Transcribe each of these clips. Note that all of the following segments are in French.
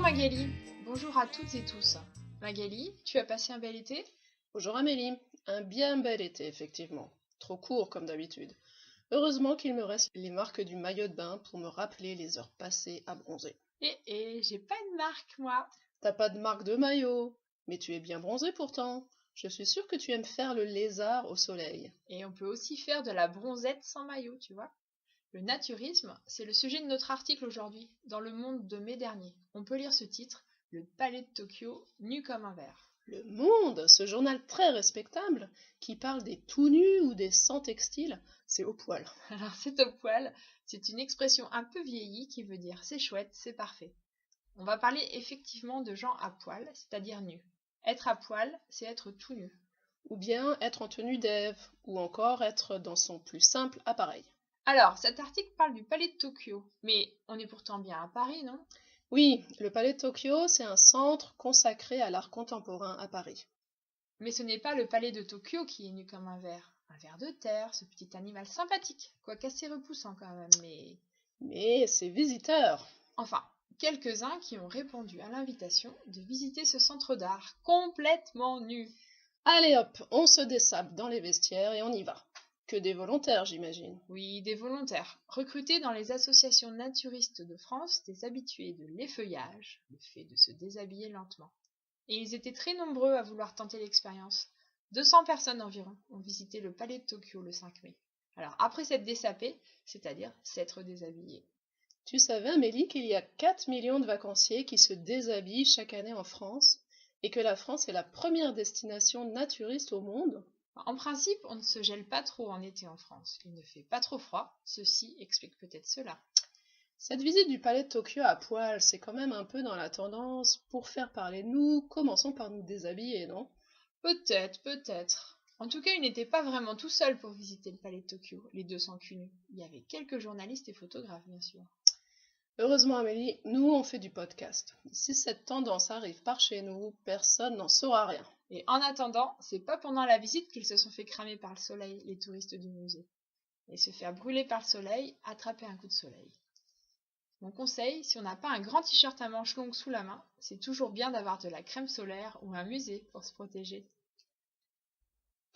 Magali, bonjour à toutes et tous. Magali, tu as passé un bel été? Bonjour Amélie, un bien bel été effectivement, trop court comme d'habitude. Heureusement qu'il me reste les marques du maillot de bain pour me rappeler les heures passées à bronzer. J'ai pas de marque moi. T'as pas de marque de maillot, mais tu es bien bronzée pourtant. Je suis sûre que tu aimes faire le lézard au soleil. Et on peut aussi faire de la bronzette sans maillot, tu vois. Le naturisme, c'est le sujet de notre article aujourd'hui, dans Le Monde de mai dernier. On peut lire ce titre, Le Palais de Tokyo, nu comme un verre. Le Monde, ce journal très respectable, qui parle des tout nus ou des sans textiles, c'est au poil. Alors c'est au poil, c'est une expression un peu vieillie qui veut dire c'est chouette, c'est parfait. On va parler effectivement de gens à poil, c'est-à-dire nus. Être à poil, c'est être tout nu. Ou bien être en tenue d'Ève, ou encore être dans son plus simple appareil. Alors, cet article parle du palais de Tokyo, mais on est pourtant bien à Paris, non? Oui, le Palais de Tokyo, c'est un centre consacré à l'art contemporain à Paris. Mais ce n'est pas le palais de Tokyo qui est nu comme un ver de terre, ce petit animal sympathique, quoique assez repoussant quand même, Mais ses visiteurs. Enfin, quelques-uns qui ont répondu à l'invitation de visiter ce centre d'art complètement nu. Allez hop, on se dessape dans les vestiaires et on y va. Que des volontaires, j'imagine. Oui, des volontaires, recrutés dans les associations naturistes de France, des habitués de l'effeuillage, le fait de se déshabiller lentement. Et ils étaient très nombreux à vouloir tenter l'expérience. 200 personnes environ ont visité le palais de Tokyo le 5 mai. Alors après s'être désapé, c'est-à-dire s'être déshabillé. Tu savais, Amélie, qu'il y a 4 millions de vacanciers qui se déshabillent chaque année en France et que la France est la première destination naturiste au monde? En principe, on ne se gèle pas trop en été en France. Il ne fait pas trop froid. Ceci explique peut-être cela. Cette visite du palais de Tokyo à poil, c'est quand même un peu dans la tendance. Pour faire parler de nous, commençons par nous déshabiller, non? Peut-être, peut-être. En tout cas, il n'était pas vraiment tout seul pour visiter le palais de Tokyo, les 200 cul nus. Il y avait quelques journalistes et photographes, bien sûr. Heureusement, Amélie, nous, on fait du podcast. Si cette tendance arrive par chez nous, personne n'en saura rien. Et en attendant, c'est pas pendant la visite qu'ils se sont fait cramer par le soleil, les touristes du musée. Et se faire brûler par le soleil, attraper un coup de soleil. Mon conseil, si on n'a pas un grand t-shirt à manches longues sous la main, c'est toujours bien d'avoir de la crème solaire ou un musée pour se protéger.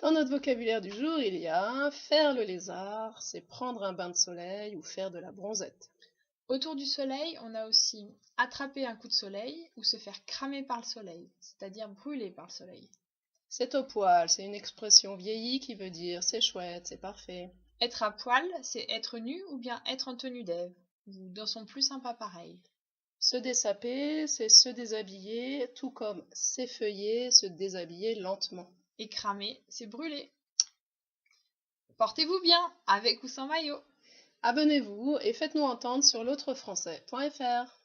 Dans notre vocabulaire du jour, il y a faire le lézard, c'est prendre un bain de soleil ou faire de la bronzette. Autour du soleil, on a aussi attraper un coup de soleil ou se faire cramer par le soleil, c'est-à-dire brûler par le soleil. C'est au poil, c'est une expression vieillie qui veut dire c'est chouette, c'est parfait. Être à poil, c'est être nu ou bien être en tenue d'Ève, ou dans son plus sympa pareil. Se dessaper, c'est se déshabiller, tout comme s'effeuiller, se déshabiller lentement. Et cramer, c'est brûler. Portez-vous bien, avec ou sans maillot. Abonnez-vous et faites-nous entendre sur l'autrefrançais.fr.